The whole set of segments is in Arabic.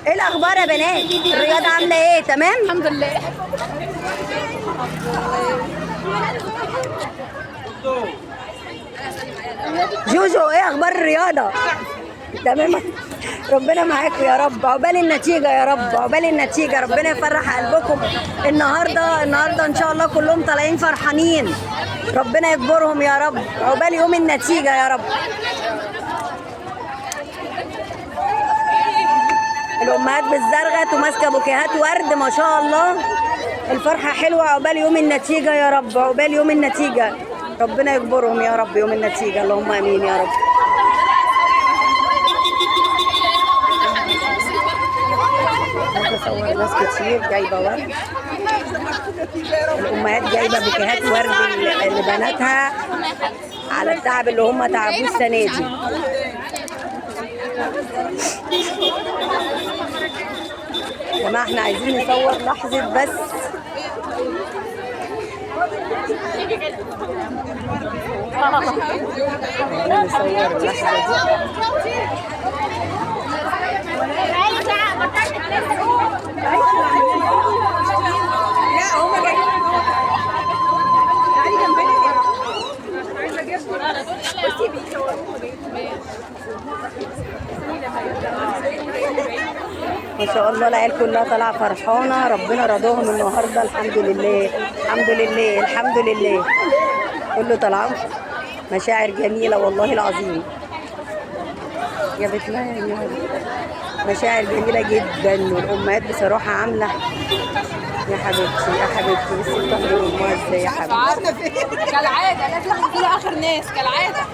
ايه الاخبار يا بنات؟ الرياضه عامله ايه؟ تمام الحمد لله. جوجو، ايه اخبار الرياضه؟ تمام. ربنا معاكم يا رب، عقبال النتيجه يا رب، عقبال النتيجه، ربنا يفرح قلبكم. النهارده ان شاء الله كلهم طالعين فرحانين، ربنا يكبرهم يا رب، عقبال يوم النتيجه يا رب. الامهات بالزرغت وماسكه بوكيهات ورد، ما شاء الله، الفرحه حلوه، عقبال يوم النتيجه يا رب، عقبال يوم النتيجه، ربنا يكبرهم يا رب يوم النتيجه، اللهم امين يا رب. بصور ناس كتير جايبه ورد، الامهات جايبه بوكيهات ورد لبناتها على التعب اللي هم تعبوه السنه دي. يا جماعه احنا عايزين نصور لحظه بس. عايزين نصور اللحظه دي. ما شاء الله العيال كلها طالعه فرحانه، ربنا رضاهم النهارده، الحمد لله الحمد لله الحمد لله، كله طالعه مشاعر جميله والله العظيم. جابت لها يعني مشاعر جميله جدا، والامهات بصراحه عامله. يا حبيبتي يا حبيبتي، بصي بتاخدي امها ازاي يا حبيبتي. كالعاده لازم نقول اخر ناس كالعاده.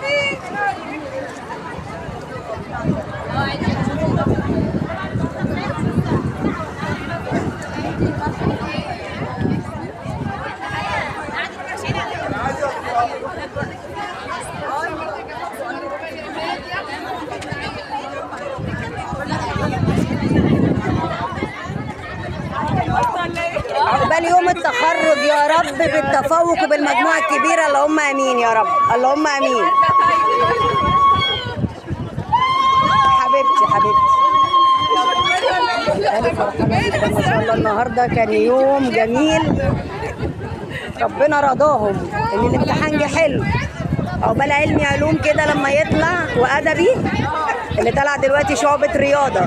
عقبال يوم التخرج يا رب بالتفوق وبالمجموعة الكبيرة، اللهم امين يا رب، اللهم امين. حبيبتي حبيبتي، انا فرحانة جدا ما شاء الله، النهارده كان يوم جميل، ربنا رضاهم ان الامتحان جه حلو. عقبال علمي علوم كده لما يطلع، وادبي اللي طلع دلوقتي شعبة رياضة،